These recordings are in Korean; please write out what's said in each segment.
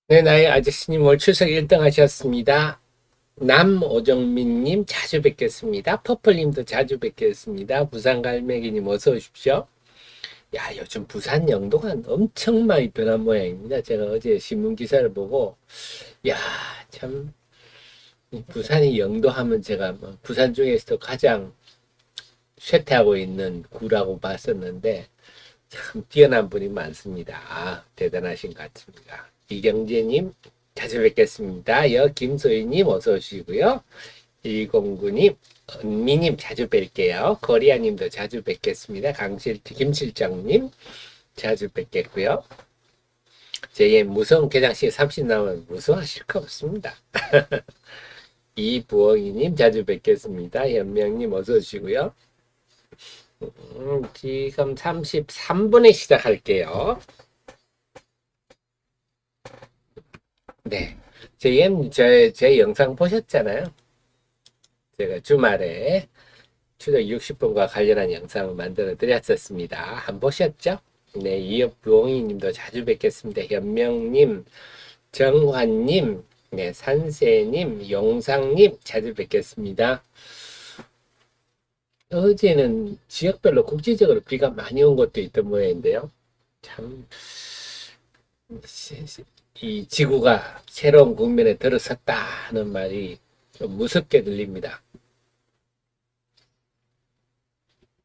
네, 나의 아저씨님 올 추석 1등 하셨습니다. 남오정민님 자주 뵙겠습니다. 퍼플님도 자주 뵙겠습니다. 부산갈매기님 어서 오십시오. 야, 요즘 부산 영도가 엄청 많이 변한 모양입니다. 제가 어제 신문 기사를 보고, 야, 참, 이 부산이 영도하면 제가 뭐 부산 중에서도 가장 쇠퇴하고 있는 구라고 봤었는데, 참 뛰어난 분이 많습니다. 아, 대단하신 것 같습니다. 이경재님, 자주 뵙겠습니다. 김소희님, 어서 오시고요. 109님, 은미님, 자주 뵐게요. 거리아님도 자주 뵙겠습니다. 김실장님, 자주 뵙겠고요. 제 무서운 개장식 30 나오면 무서워하실 거 없습니다. 이부엉이님, 자주 뵙겠습니다. 현명님, 어서 오시고요. 지금 33분에 시작할게요. 네. 제 영상 보셨잖아요. 제가 주말에 추석 60분과 관련한 영상을 만들어 드렸었습니다. 한번 보셨죠? 네. 이업부엉이 님도 자주 뵙겠습니다. 현명님, 정환님, 네. 산세님, 용상님, 자주 뵙겠습니다. 어제는 지역별로 국지적으로 비가 많이 온 것도 있던 모양인데요. 참, 이 지구가 새로운 국면에 들어섰다는 말이 좀 무섭게 들립니다.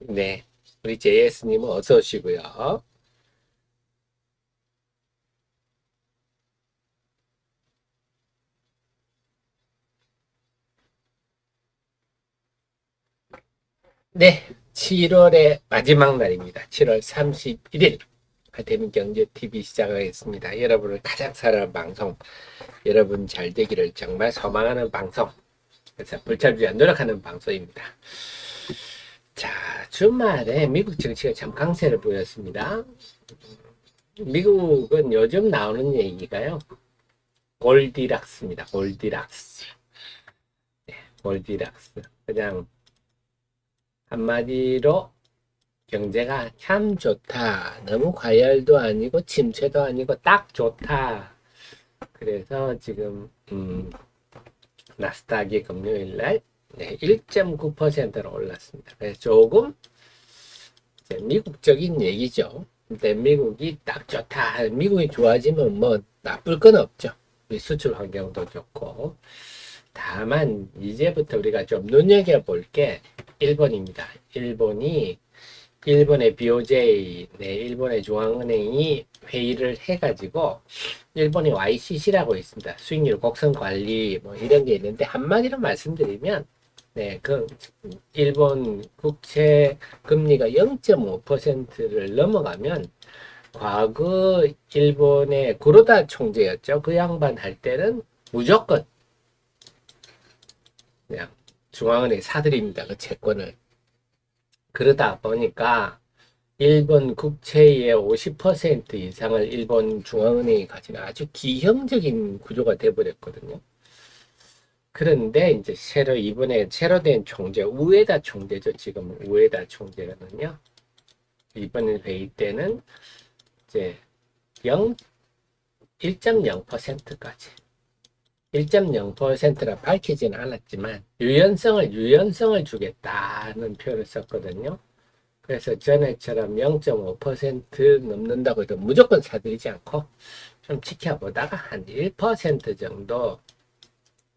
네. 우리 JS님은 어서 오시고요. 네. 7월의 마지막 날입니다. 7월 31일. 대민경제TV 시작하겠습니다. 여러분을 가장 사랑하는 방송, 여러분 잘 되기를 정말 소망하는 방송, 그래서 불찰주의 노력하는 방송입니다. 자, 주말에 미국 증시가 참 강세를 보였습니다. 미국은 요즘 나오는 얘기가요, 골디락스입니다. 골디락스. 네, 골디락스. 그냥 한마디로 경제가 참 좋다. 너무 과열도 아니고 침체도 아니고 딱 좋다. 그래서 지금 나스닥이 금요일 날 1.9%로 올랐습니다. 그래서 조금 미국적인 얘기죠. 근데 미국이 딱 좋다. 미국이 좋아지면 뭐 나쁠 건 없죠. 수출 환경도 좋고. 다만 이제부터 우리가 좀 눈여겨볼 게 일본입니다. 일본의 BOJ, 네, 일본의 중앙은행이 회의를 해가지고 일본이 YCC라고 있습니다. 수익률 곡선 관리 뭐 이런 게 있는데 한마디로 말씀드리면, 네, 일본 국채 금리가 0.5%를 넘어가면, 과거 일본의 구로다 총재였죠. 그 양반 할 때는 무조건 그냥 중앙은행이 사들입니다. 그 채권을. 그러다 보니까 일본 국채의 50% 이상을 일본 중앙은행이 가지는 아주 기형적인 구조가 돼버렸거든요. 그런데 이제 이번에 새로 된 총재, 우에다 총재죠. 지금 우에다 총재는요. 이번 회의 때는 이제 1.0%까지. 1.0%라 밝히지는 않았지만 유연성을 주겠다는 표현을 썼거든요. 그래서 전에처럼 0.5% 넘는다고 해도 무조건 사들이지 않고 좀 지켜보다가 한 1% 정도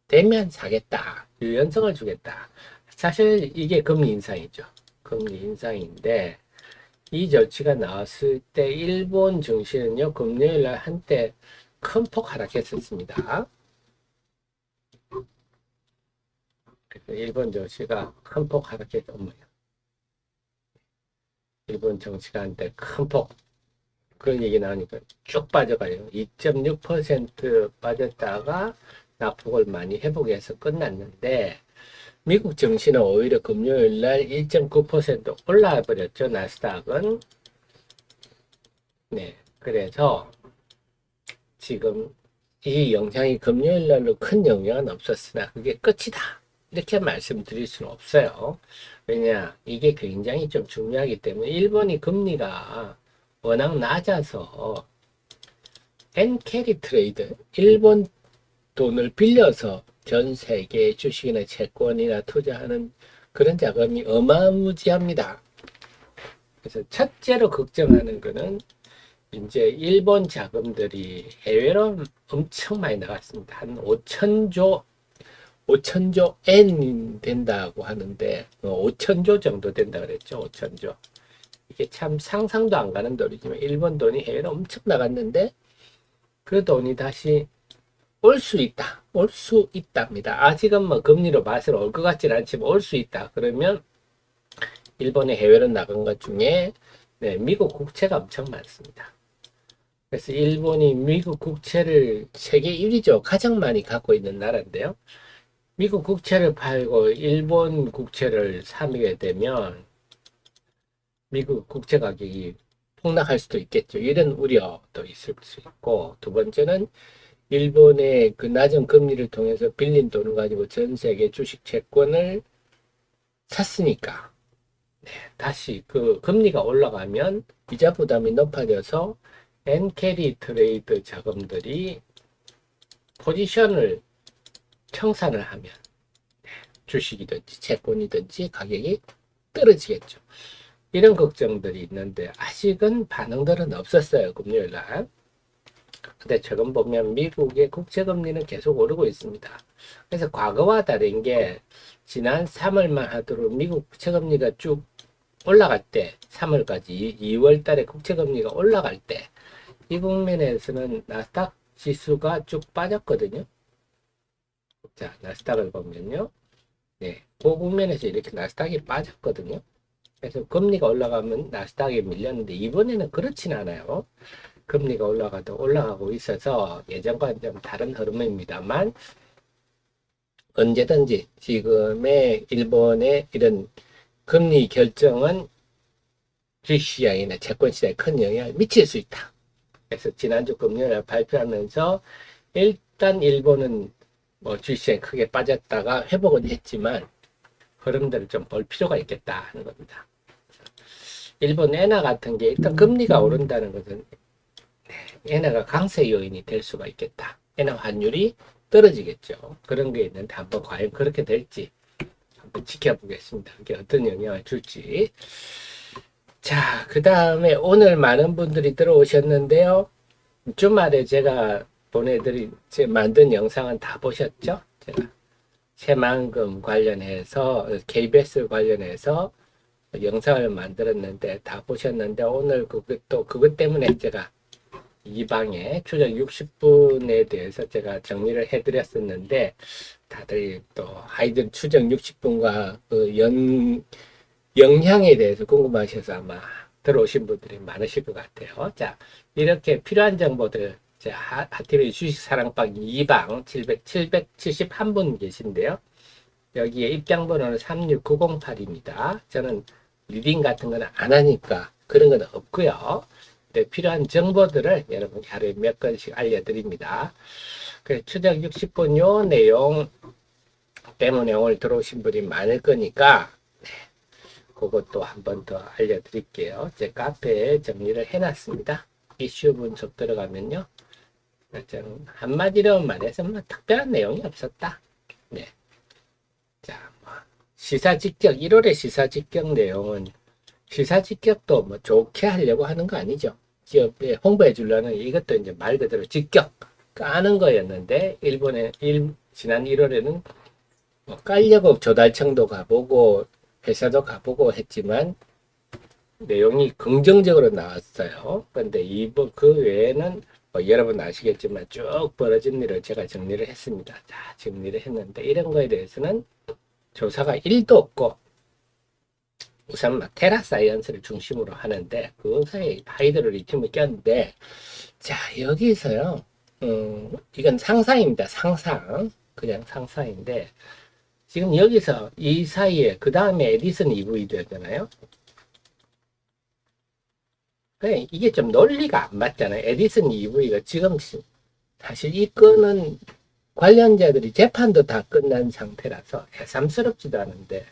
되면 사겠다. 유연성을 주겠다. 사실 이게 금리 인상이죠. 금리 인상인데 이 조치가 나왔을 때 일본 증시는요, 금요일 날 한때 큰 폭 하락했었습니다. 그래서 일본 증시가 큰 폭 하락했던 거예요. 일본 정치가 한때 큰 폭, 그런 얘기 나오니까 쭉 빠져가요. 2.6% 빠졌다가 낙폭을 많이 회복해서 끝났는데, 미국 증시는 오히려 금요일 날 1.9% 올라와 버렸죠. 나스닥은. 네. 그래서 지금 이 영향이 금요일 날로 큰 영향은 없었으나 그게 끝이다. 이렇게 말씀드릴 수는 없어요. 왜냐, 이게 굉장히 좀 중요하기 때문에 일본이 금리가 워낙 낮아서 엔캐리 트레이드, 일본 돈을 빌려서 전 세계 주식이나 채권이나 투자하는 그런 자금이 어마무지합니다. 그래서 첫째로 걱정하는 거는 이제 일본 자금들이 해외로 엄청 많이 나갔습니다. 한 5천조 엔 된다고 하는데 5천조 정도 된다 그랬죠. 5천조. 이게 참 상상도 안 가는 돈이지만 일본 돈이 해외로 엄청 나갔는데 그 돈이 다시 올 수 있다. 올 수 있답니다. 아직은 뭐 금리로 맛을 올 것 같지는 않지만 올 수 있다. 그러면 일본의 해외로 나간 것 중에 네, 미국 국채가 엄청 많습니다. 그래서 일본이 미국 국채를 세계 1위죠. 가장 많이 갖고 있는 나라인데요. 미국 국채를 팔고 일본 국채를 사게 되면 미국 국채 가격이 폭락할 수도 있겠죠. 이런 우려도 있을 수 있고, 두 번째는 일본의 그 낮은 금리를 통해서 빌린 돈을 가지고 전 세계 주식 채권을 샀으니까 다시 그 금리가 올라가면 이자 부담이 높아져서 엔캐리 트레이드 자금들이 포지션을 청산을 하면 주식이든지 채권이든지 가격이 떨어지겠죠. 이런 걱정들이 있는데 아직은 반응들은 없었어요. 금요일 날. 근데 최근 보면 미국의 국채금리는 계속 오르고 있습니다. 그래서 과거와 다른 게 지난 3월만 하도록 미국 국채금리가 쭉 올라갈 때 3월까지 2월 달에 국채금리가 올라갈 때 이 국면에서는 나스닥 지수가 쭉 빠졌거든요. 자, 나스닥을 보면요. 네, 그 국면에서 이렇게 나스닥이 빠졌거든요. 그래서 금리가 올라가면 나스닥이 밀렸는데 이번에는 그렇진 않아요. 금리가 올라가고 있어서 예전과는 좀 다른 흐름입니다만 언제든지 지금의 일본의 이런 금리 결정은 주식시장이나 채권시장에 큰 영향을 미칠 수 있다. 그래서 지난주 금요일에 발표하면서 일단 일본은 뭐 주식시장이 크게 빠졌다가 회복은 했지만 흐름들을 좀 볼 필요가 있겠다 하는 겁니다. 일본 엔화 같은 게 일단 금리가 오른다는 것은 엔화가 강세 요인이 될 수가 있겠다. 엔화 환율이 떨어지겠죠. 그런 게 있는데 한번 과연 그렇게 될지 한번 지켜보겠습니다. 이게 어떤 영향을 줄지. 자, 그 다음에 오늘 많은 분들이 들어오셨는데요. 주말에 제가 만든 영상은 다 보셨죠? 제가 새만금 관련해서 KBS 관련해서 영상을 만들었는데 다 보셨는데 오늘 그것 때문에 제가 이 방에 추정 60분에 대해서 제가 정리를 해드렸었는데 다들 또 아이들 추정 60분과 그 영향에 대해서 궁금하셔서 아마 들어오신 분들이 많으실 것 같아요. 자, 이렇게 필요한 정보들 하티비 주식사랑방 2방 771분 계신데요. 여기에 입장번호는 36908입니다. 저는 리딩 같은 거는 안 하니까 그런 건 없고요. 필요한 정보들을 여러분 하루에 몇 건씩 알려드립니다. 그래서 추적 60분 요 내용 때문에 오늘 들어오신 분이 많을 거니까 그것도 한 번 더 알려드릴게요. 제 카페에 정리를 해놨습니다. 이슈 분석 들어가면요. 한마디로 말해서 뭐 특별한 내용이 없었다. 네. 자, 시사 직격, 1월의 시사 직격 내용은 시사 직격도 뭐 좋게 하려고 하는 거 아니죠. 기업에 홍보해 주려는 이것도 이제 말 그대로 직격 까는 거였는데 지난 1월에는 뭐 깔려고 조달청도 가보고 회사도 가보고 했지만 내용이 긍정적으로 나왔어요. 그런데 그 외에는 뭐 여러분 아시겠지만 쭉 벌어진 일을 제가 정리를 했습니다. 자, 정리를 했는데 이런 거에 대해서는 조사가 1도 없고 우선 테라 사이언스를 중심으로 하는데 그 사이에 하이드로 리튬을 꼈는데 자, 여기서요. 이건 상상입니다. 상상. 그냥 상상인데 지금 여기서 이 사이에 그 다음에 에디슨 EV잖아요. 이게 좀 논리가 안 맞잖아요. 에디슨 EV가 지금 사실 이 건은 관련자들이 재판도 다 끝난 상태라서 새삼스럽지도 않은데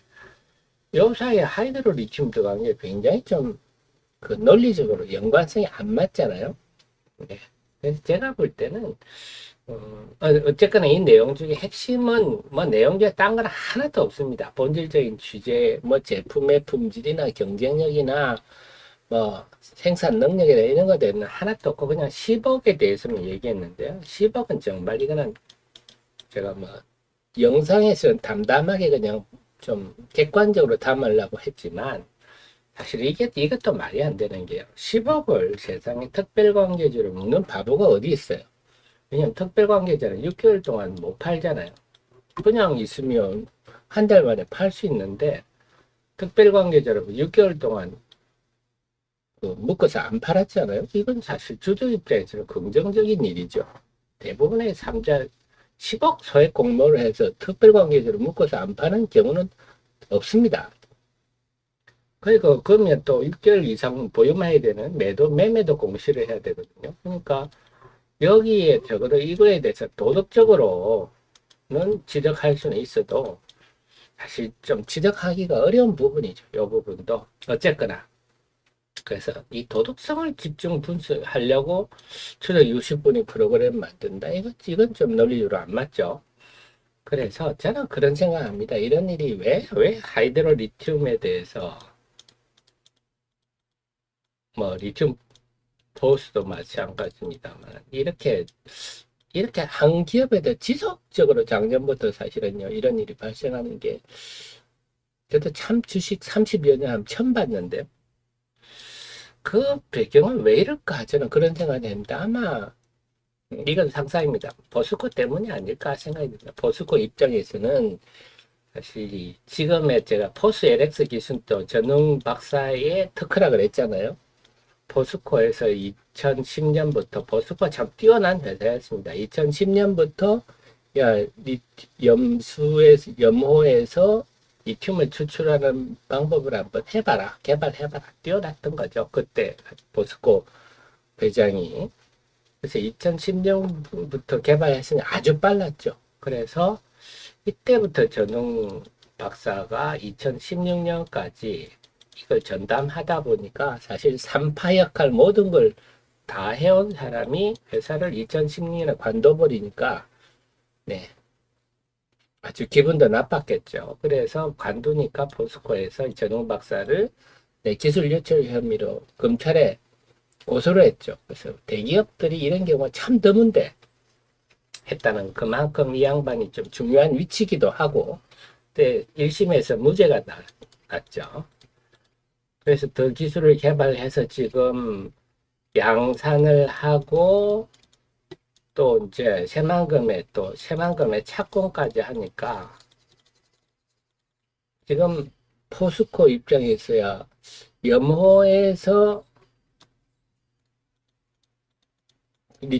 요 사이에 하이드로 리튬 들어간 게 굉장히 좀 그 논리적으로 연관성이 안 맞잖아요. 네. 그래서 제가 볼 때는 어쨌거나 이 내용 중에 핵심은 뭐 내용 중에 딴 건 하나도 없습니다. 본질적인 취재, 뭐 제품의 품질이나 경쟁력이나 뭐 생산 능력이나 이런 거에 대해서는 하나도 없고 그냥 10억에 대해서는 얘기했는데요. 10억은 정말 이거는 제가 뭐 영상에서는 담담하게 그냥 좀 객관적으로 담으려고 했지만 사실 이것도 말이 안 되는 게요. 10억을 세상에 특별관계자로 먹는 바보가 어디 있어요? 왜냐면 특별관계자는 6개월 동안 못 팔잖아요. 그냥 있으면 한 달 만에 팔 수 있는데 특별관계자로 6개월 동안 묶어서 안 팔았잖아요. 이건 사실 주주 입장에서는 긍정적인 일이죠. 대부분의 3자 10억 소액 공모를 해서 특별관계자로 묶어서 안 파는 경우는 없습니다. 그러니까 그러면 또 6개월 이상 보유해야 되는 매매도 공시를 해야 되거든요. 그러니까 여기에 적어도 이거에 대해서 도덕적으로는 지적할 수는 있어도 사실 좀 지적하기가 어려운 부분이죠. 이 부분도 어쨌거나 그래서 이 도덕성을 집중 분석하려고 최대 60분의 프로그램 만든다. 이건 좀 논리적으로 안 맞죠. 그래서 저는 그런 생각합니다. 이런 일이 왜 하이드로 리튬에 대해서 뭐 리튬 보수도 마찬가지입니다만 이렇게 한 기업에 대해 지속적으로 작년부터 사실은요 이런 일이 발생하는 게 저도 참 주식 30여 년 하면 처음 봤는데 그 배경은 왜 이럴까 저는 그런 생각이 했는데 아마 이건 상상입니다. 포스코 때문이 아닐까 생각이 듭니다. 포스코 입장에서는 사실 지금의 제가 포스 LX 기술도 전웅 박사의 특허라 그랬잖아요. 포스코에서 2010년부터 포스코가 참 뛰어난 회사였습니다. 2010년부터 염호에서 리튬을 추출하는 방법을 한번 해봐라, 개발해봐라, 뛰어났던 거죠. 그때 포스코 회장이. 그래서 2010년부터 개발했으니 아주 빨랐죠. 그래서 이때부터 전웅 박사가 2016년까지 이걸 전담하다 보니까 사실 3파 역할 모든 걸 다 해온 사람이 회사를 2016년에 관둬버리니까 네 아주 기분도 나빴겠죠. 그래서 관두니까 포스코에서 전웅 박사를 기술 유출 혐의로 검찰에 고소를 했죠. 그래서 대기업들이 이런 경우가 참 드문데 했다는 그만큼 이 양반이 좀 중요한 위치기도 하고 그때 1심에서 무죄가 났죠. 그래서 더 기술을 개발해서 지금 양산을 하고 또 이제 새만금의 착공까지 하니까 지금 포스코 입장에서야 염호에서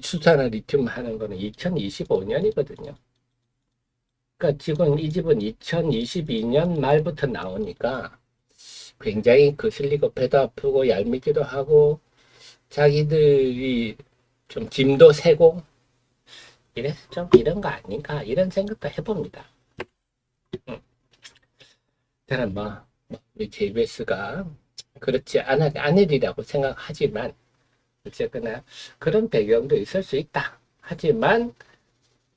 수산화 리튬 하는 거는 2025년이거든요. 그러니까 지금 이 집은 2022년 말부터 나오니까 굉장히 거슬리고 배도 아프고 얄밉기도 하고 자기들이 좀 짐도 세고 이래서 좀 이런 거 아닌가 이런 생각도 해봅니다. 저는 이 KBS가 그렇지 않으리라고 생각하지만 어쨌거나 그런 배경도 있을 수 있다. 하지만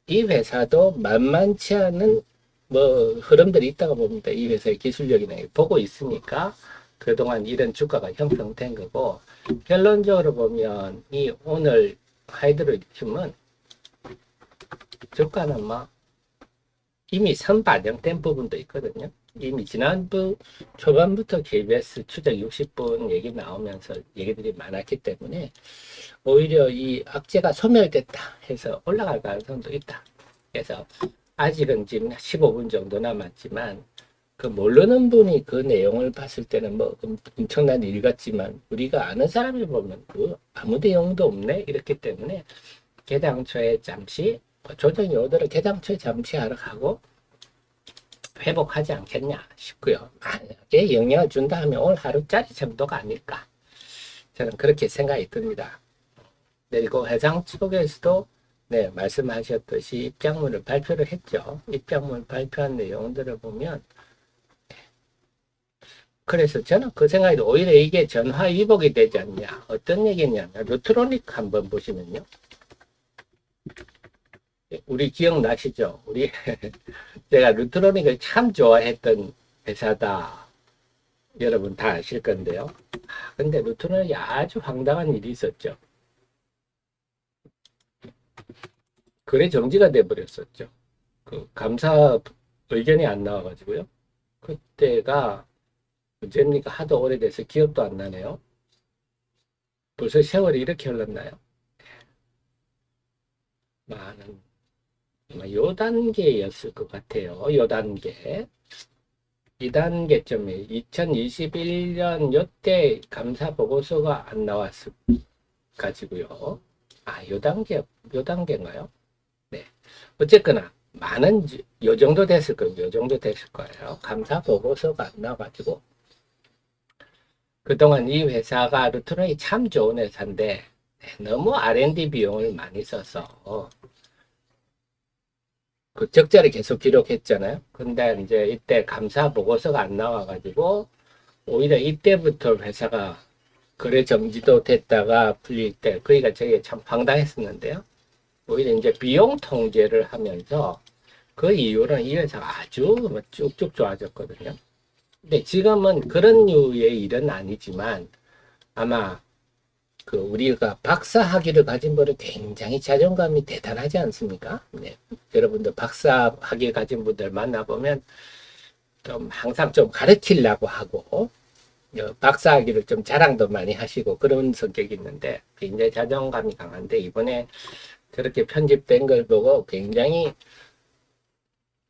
이 회사도 만만치 않은 흐름들이 있다고 봅니다. 이 회사의 기술력이나 보고 있으니까 그동안 이런 주가가 형성된 거고 결론적으로 보면 이 오늘 하이드로리튬은 주가는 이미 선반영된 부분도 있거든요. 이미 지난주 초반부터 KBS 추적 60분 얘기 나오면서 얘기들이 많았기 때문에 오히려 이 악재가 소멸됐다 해서 올라갈 가능성도 있다. 그래서 아직은 지금 15분 정도 남았지만 그 모르는 분이 그 내용을 봤을 때는 엄청난 일 같지만 우리가 아는 사람이 보면 아무 내용도 없네 이렇기 때문에 개당초에 잠시 조정이 오더라도 개당초에 잠시 하락하고 회복하지 않겠냐 싶고요. 만약에 영향을 준다 하면 오늘 하루짜리 정도가 아닐까 저는 그렇게 생각이 듭니다. 그리고 회장 측에서도 말씀하셨듯이 입장문을 발표를 했죠. 입장문 발표한 내용들을 보면 그래서 저는 그 생각이 오히려 이게 전화위복이 되지 않냐. 어떤 얘기냐면 루트로닉 한번 보시면요. 우리 기억나시죠? 우리 제가 루트로닉을 참 좋아했던 회사다. 여러분 다 아실 건데요. 근데 루트로닉이 아주 황당한 일이 있었죠. 거래 정지가 돼버렸었죠. 그 감사 의견이 안 나와가지고요. 그때가 언제입니까? 하도 오래돼서 기억도 안 나네요. 벌써 세월이 이렇게 흘렀나요? 많은 아마 요 단계였을 것 같아요. 요 단계. 2단계점이 2021년 요때 감사 보고서가 안 나왔을 가지고요. 아, 요 단계인가요? 네. 어쨌거나 많은 요 정도 됐을 거예요. 요 정도 됐을 거예요. 감사 보고서가 안 나와가지고 그동안 이 회사가 루트론이 참 좋은 회사인데 너무 R&D 비용을 많이 써서 그 적자를 계속 기록했잖아요. 근데 이제 이때 감사 보고서가 안 나와가지고 오히려 이때부터 회사가 거래 정지도 됐다가 풀릴 때 그러니까 저게 참 황당했었는데요. 오히려 이제 비용 통제를 하면서 그 이후로는 이 회사가 아주 쭉쭉 좋아졌거든요. 근데 지금은 그런 류의 일은 아니지만 아마 그 우리가 박사 학위를 가진 분은 굉장히 자존감이 대단하지 않습니까? 네. 여러분들 박사 학위 가진 분들 만나보면 좀 항상 좀 가르치려고 하고 박사 학위를 좀 자랑도 많이 하시고 그런 성격이 있는데 굉장히 자존감이 강한데 이번에 저렇게 편집된 걸 보고 굉장히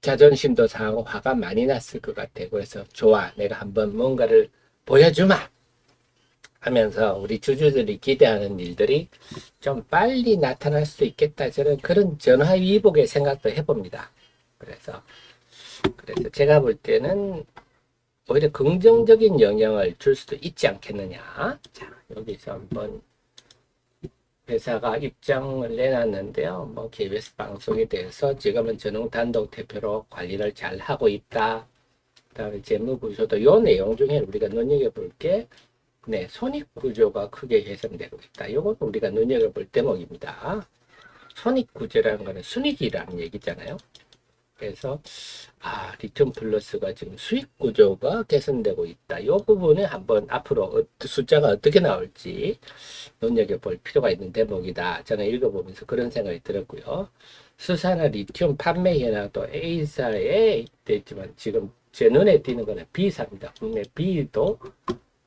자존심도 상하고 화가 많이 났을 것 같아요. 그래서 좋아, 내가 한번 뭔가를 보여주마 하면서 우리 주주들이 기대하는 일들이 좀 빨리 나타날 수도 있겠다. 저는 그런 전화위복의 생각도 해봅니다. 그래서 제가 볼 때는 오히려 긍정적인 영향을 줄 수도 있지 않겠느냐. 자, 여기서 한번 회사가 입장을 내놨는데요. 뭐 KBS 방송에 대해서 지금은 전용 단독 대표로 관리를 잘 하고 있다. 그다음에 재무 구조도 요 내용 중에 우리가 눈여겨볼 게 네, 손익 구조가 크게 개선되고 있다. 이건 우리가 눈여겨볼 대목입니다. 손익 구조라는 거는 순이익이라는 얘기잖아요. 그래서 리튬 플러스가 지금 수익 구조가 개선되고 있다. 이 부분에 한번 앞으로 숫자가 어떻게 나올지 눈여겨볼 필요가 있는 대목이다. 저는 읽어보면서 그런 생각이 들었고요. 수산화 리튬 판매 현황도 A사에 있지만 지금 제 눈에 띄는 거는 B사입니다. 국내 B도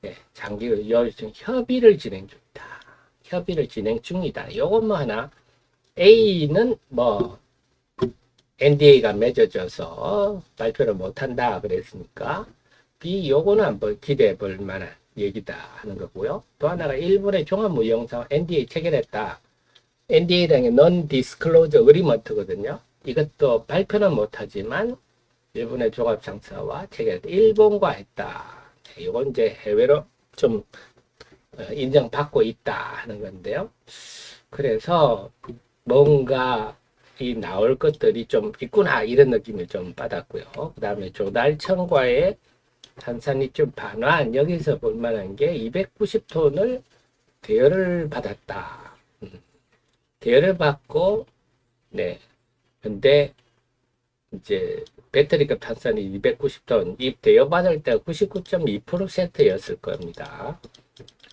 네, 장기로 지금 협의를 진행 중이다. 협의를 진행 중이다. 요건 뭐 하나 A는 뭐 NDA가 맺어져서 발표를 못한다 그랬으니까 B 요거는 한번 기대해 볼 만한 얘기다 하는 거고요. 또 하나가 일본의 종합무역상 NDA 체결했다. NDA라는 게 Non-Disclosure Agreement거든요. 이것도 발표는 못하지만 일본의 종합상사와 체결했다. 일본과 했다. 이건 이제 해외로 좀 인정받고 있다 하는 건데요. 그래서 뭔가 이 나올 것들이 좀 있구나 이런 느낌을 좀 받았고요. 그 다음에 조달청과의 탄산리튬 반환 여기서 볼 만한 게 290톤을 대여를 받았다. 대여를 받고 네 근데 이제 배터리급 탄산이 290톤 이 대여받을 때가 99.2%였을 겁니다.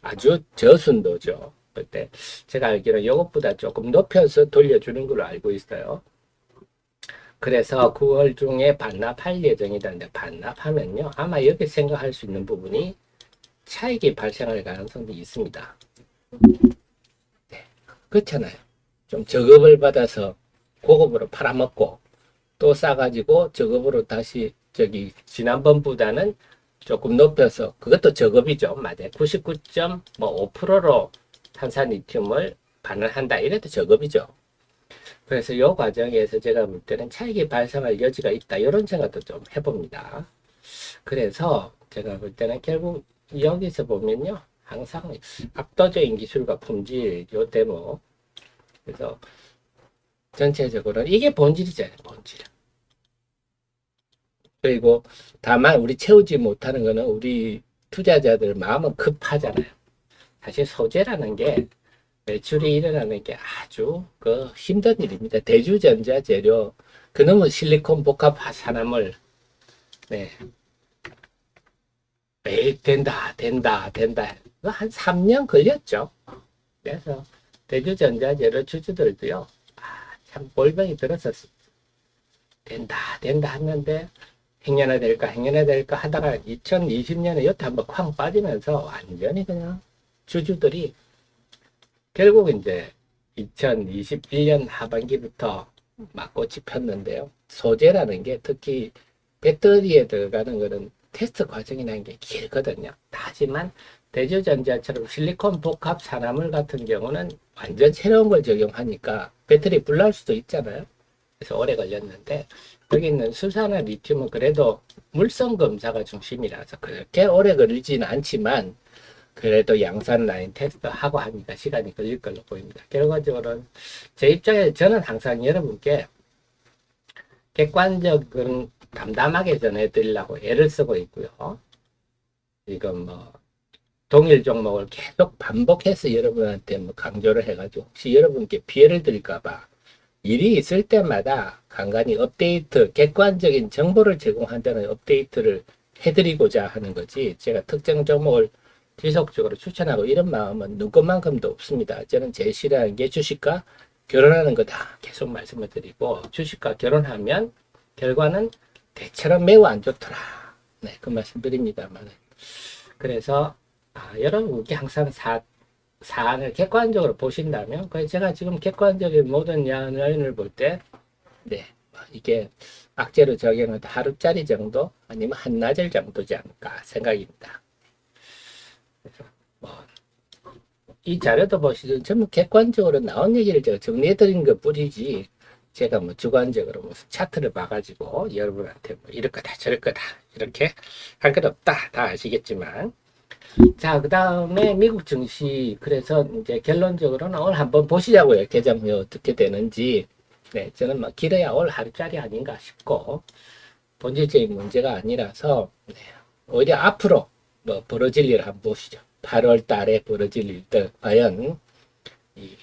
아주 저순도죠. 그때 제가 알기로는 이것보다 조금 높여서 돌려주는 걸로 알고 있어요. 그래서 9월 중에 반납할 예정이다는데 반납하면요 아마 여기 생각할 수 있는 부분이 차익이 발생할 가능성도 있습니다. 네, 그렇잖아요. 좀 저급을 받아서 고급으로 팔아먹고 또 싸가지고 저급으로 다시 지난번보다는 조금 높여서 그것도 저급이죠. 맞아요. 99.5%로 탄산리튬을 반환한다. 이래도 저급이죠. 그래서 이 과정에서 제가 볼 때는 차익이 발생할 여지가 있다. 이런 생각도 좀 해봅니다. 그래서 제가 볼 때는 결국 여기서 보면요. 항상 압도적인 기술과 품질 요 대목. 그래서 전체적으로는 이게 본질이잖아요. 본질. 그리고 다만 우리 채우지 못하는 거는 우리 투자자들 마음은 급하잖아요. 사실 소재라는 게 매출이 일어나는 게 아주 그 힘든 일입니다. 대주전자 재료, 그놈의 실리콘 복합 산화물, 네, 매일 된다, 된다, 된다. 한 3년 걸렸죠. 그래서 대주전자 재료 주주들도요, 참 골병이 들었었습니다. 된다, 된다 했는데, 행여나 될까, 행여나 될까 하다가 2020년에 여태 한번 쾅 빠지면서 완전히 그냥 주주들이 결국 이제 2021년 하반기부터 막 꽃이 폈는데요. 소재라는 게 특히 배터리에 들어가는 거는 테스트 과정이라는 게 길거든요. 하지만 대주전자처럼 실리콘 복합 산화물 같은 경우는 완전 새로운 걸 적용하니까 배터리 불날 수도 있잖아요. 그래서 오래 걸렸는데 여기 있는 수산화 리튬은 그래도 물성 검사가 중심이라서 그렇게 오래 걸리지는 않지만 그래도 양산 라인 테스트하고 하니까 시간이 걸릴 걸로 보입니다. 결과적으로는 제 입장에서 저는 항상 여러분께 객관적으로 담담하게 전해드리려고 애를 쓰고 있고요. 지금 뭐 동일 종목을 계속 반복해서 여러분한테 뭐 강조를 해가지고 혹시 여러분께 피해를 드릴까봐 일이 있을 때마다 간간히 업데이트, 객관적인 정보를 제공한다는 업데이트를 해드리고자 하는 거지 제가 특정 종목을 지속적으로 추천하고 이런 마음은 누구만큼도 없습니다. 저는 제일 싫어하는 게 주식과 결혼하는 거다. 계속 말씀을 드리고 주식과 결혼하면 결과는 대체로 매우 안 좋더라. 네, 그 말씀 드립니다만. 그래서 여러분께 항상 사안을 객관적으로 보신다면 제가 지금 객관적인 모든 라인을 볼 때 네, 이게 악재로 적용은 하루짜리 정도 아니면 한나절 정도지 않을까 생각입니다. 뭐, 이 자료도 보시면 전부 객관적으로 나온 얘기를 제가 정리해드린 것 뿐이지 제가 뭐 주관적으로 무슨 차트를 봐가지고 여러분한테 뭐 이럴 거다 저럴 거다 이렇게 할 것 없다 다 아시겠지만 자, 그 다음에 미국 증시 그래서 이제 결론적으로는 오늘 한번 보시자고요. 개장 후에 어떻게 되는지. 네, 저는 뭐 길어야 올 하루짜리 아닌가 싶고 본질적인 문제가 아니라서 네, 오히려 앞으로 뭐 벌어질 일을 한번 보시죠. 8월 달에 벌어질 일들 과연 이,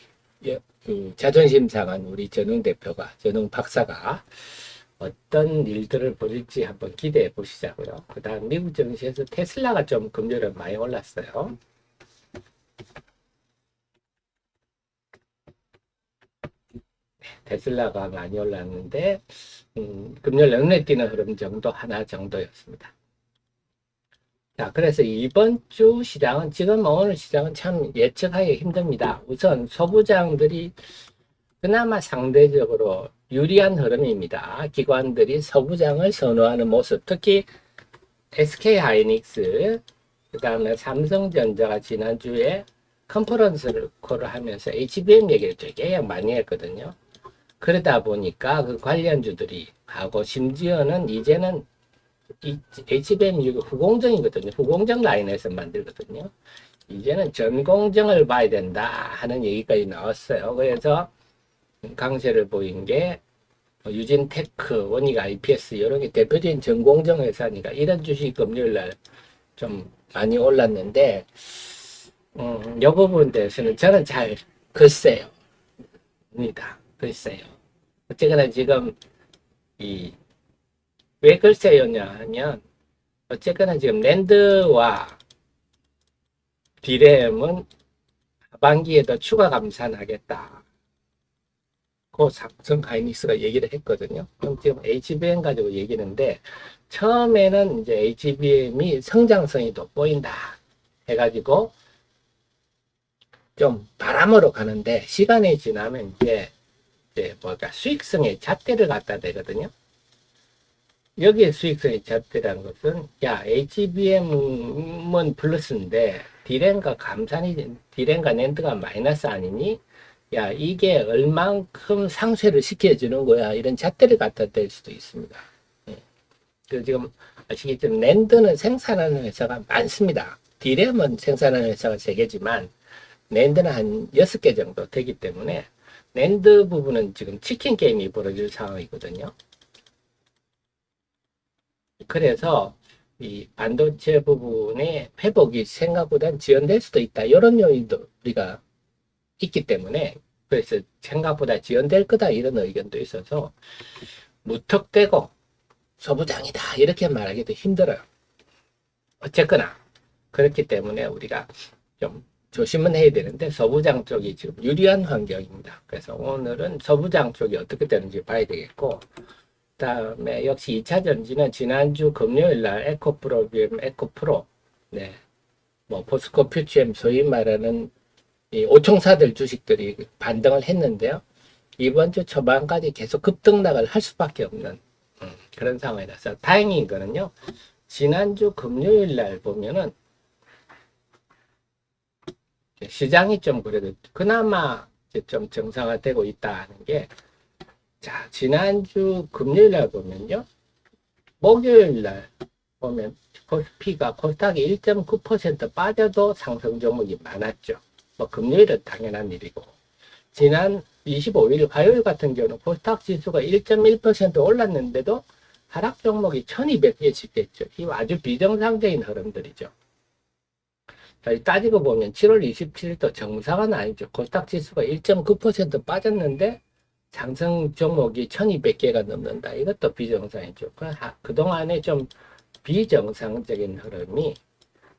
자존심 상한 우리 전웅 대표가 전웅 박사가 어떤 일들을 벌일지 한번 기대해 보시자고요. 그 다음 미국 증시에서 테슬라가 좀 금요일에 많이 올랐어요. 테슬라가 많이 올랐는데 금요일 눈에 띄는 흐름 정도 하나 정도였습니다. 자, 그래서 이번 주 시장은 지금 오늘 시장은 참 예측하기 힘듭니다. 우선 소부장들이 그나마 상대적으로 유리한 흐름입니다. 기관들이 소부장을 선호하는 모습, 특히 SK하이닉스, 그 다음에 삼성전자가 지난주에 컨퍼런스를 콜을 하면서 HBM 얘기를 되게 많이 했거든요. 그러다 보니까 그 관련주들이 하고 심지어는 이제는 이 HBM 후공정이거든요. 후공정 라인에서 만들거든요. 이제는 전공정을 봐야 된다 하는 얘기까지 나왔어요. 그래서 강세를 보인 게 유진테크, 원익 IPS 이런 게 대표적인 전공정 회사니까 이런 주식 금요일 날 좀 많이 올랐는데 이 부분 대해서는 저는 잘 글쎄요. 글쎄요. 어쨌거나 지금 왜 글쎄요냐 하면 어쨌거나 지금 랜드와 디램은 하반기에도 추가 감산하겠다. 그 삼성 하이닉스가 얘기를 했거든요. 그럼 지금 HBM 가지고 얘기하는데 처음에는 이제 HBM이 성장성이 돋보인다 해가지고 좀 바람으로 가는데 시간이 지나면 이제 뭐가 수익성의 잣대를 갖다 대거든요. 여기에 수익성의 잣대라는 것은 HBM은 플러스인데 디램과 디램과 낸드가 마이너스 아니니 이게 얼만큼 상쇄를 시켜주는 거야 이런 잣대를 갖다 댈 수도 있습니다. 그 지금 아시겠지만 낸드는 생산하는 회사가 많습니다. 디램은 생산하는 회사가 3개지만 낸드는 한 6개 정도 되기 때문에 낸드 부분은 지금 치킨 게임이 벌어질 상황이거든요. 그래서 이 반도체 부분의 회복이 생각보다 지연될 수도 있다. 이런 요인도 우리가 있기 때문에 그래서 생각보다 지연될 거다 이런 의견도 있어서 무턱대고 소부장이다 이렇게 말하기도 힘들어요. 어쨌거나 그렇기 때문에 우리가 좀 조심은 해야 되는데 서부장 쪽이 지금 유리한 환경입니다. 그래서 오늘은 서부장 쪽이 어떻게 되는지 봐야 되겠고 그다음에 역시 2차 전지는 지난주 금요일 날 에코프로비엠 에코프로 네. 뭐 포스코 퓨치엠 소위 말하는 이 오총사들 주식들이 반등을 했는데요. 이번 주 초반까지 계속 급등락을 할 수밖에 없는 그런 상황이라서 다행인 거는요. 지난주 금요일 날 보면은 시장이 좀 그래도 그나마 이제 좀 정상화되고 있다는 게 자, 지난주 금요일 날 보면요. 목요일 날 보면 코스피가 코스닥이 1.9% 빠져도 상승 종목이 많았죠. 뭐 금요일은 당연한 일이고 지난 25일 화요일 같은 경우는 코스닥 지수가 1.1% 올랐는데도 하락 종목이 1200개씩 됐죠. 이 아주 비정상적인 흐름들이죠. 따지고 보면 7월 27일도 정상은 아니죠. 코스닥 지수가 1.9% 빠졌는데 상승 종목이 1200개가 넘는다. 이것도 비정상이죠. 그동안에 좀 비정상적인 흐름이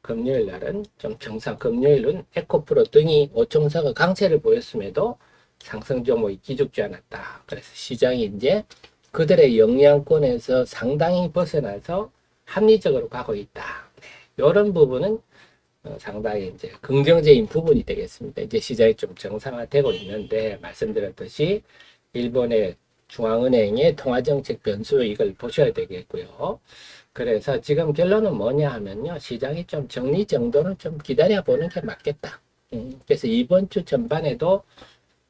금요일 날은 좀 정상, 금요일은 에코프로 등이 오총사가 강세를 보였음에도 상승 종목이 기죽지 않았다. 그래서 시장이 이제 그들의 영향권에서 상당히 벗어나서 합리적으로 가고 있다. 이런 부분은 상당히 이제 긍정적인 부분이 되겠습니다. 이제 시장이 좀 정상화되고 있는데 말씀드렸듯이 일본의 중앙은행의 통화정책 변수 이걸 보셔야 되겠고요. 그래서 지금 결론은 뭐냐 하면요. 시장이 좀 정리정돈을 좀 기다려보는 게 맞겠다. 그래서 이번 주 전반에도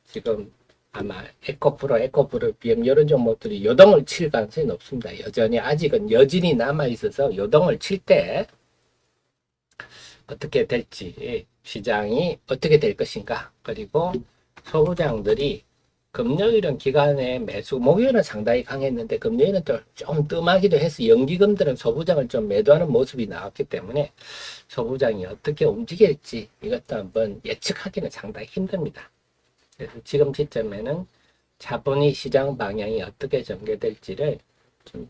지금 아마 에코프로, BM 이런 종목들이 요동을 칠 가능성이 높습니다. 여전히 아직은 여진이 남아있어서 요동을 칠 때 어떻게 될지 시장이 어떻게 될 것인가 그리고 소부장들이 금요일은 기간에 매수, 목요일은 상당히 강했는데 금요일은 또 좀 뜸하기도 해서 연기금들은 소부장을 좀 매도하는 모습이 나왔기 때문에 소부장이 어떻게 움직일지 이것도 한번 예측하기는 상당히 힘듭니다. 그래서 지금 시점에는 차분히 시장 방향이 어떻게 전개될지를 좀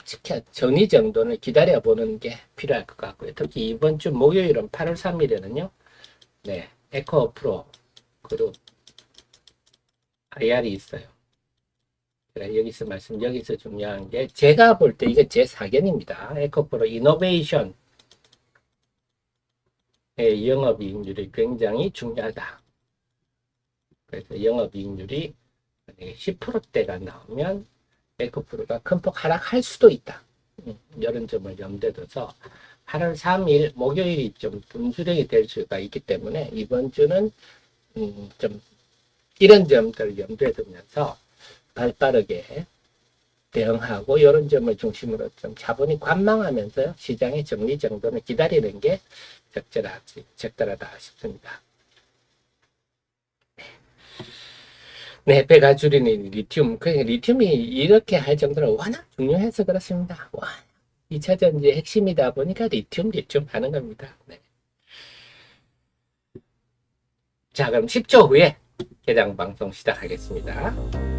정리정돈을 기다려보는 게 필요할 것 같고요. 특히 이번 주 목요일은 8월 3일에는요. 네, 에코프로 그리고 IR이 있어요. 그래, 여기서 중요한 게, 제가 볼 때 이게 제 사견입니다. 에코프로 이노베이션의 영업이익률이 굉장히 중요하다. 그래서 영업이익률이 10%대가 나오면 에코프로가 큰 폭 하락할 수도 있다. 이런 점을 염두에 둬서 8월 3일 목요일이 좀 분수령이 될 수가 있기 때문에 이번 주는 좀 이런 점들을 염두에 두면서 발빠르게 대응하고 이런 점을 중심으로 좀 차분히 관망하면서 시장의 정리정돈을 기다리는 게 적절하다 싶습니다. 네, 배가 줄이는 리튬. 리튬이 이렇게 할 정도로 워낙 중요해서 그렇습니다. 2차 전지의 핵심이다 보니까 리튬 하는 겁니다. 네. 자, 그럼 10초 후에 개장 방송 시작하겠습니다.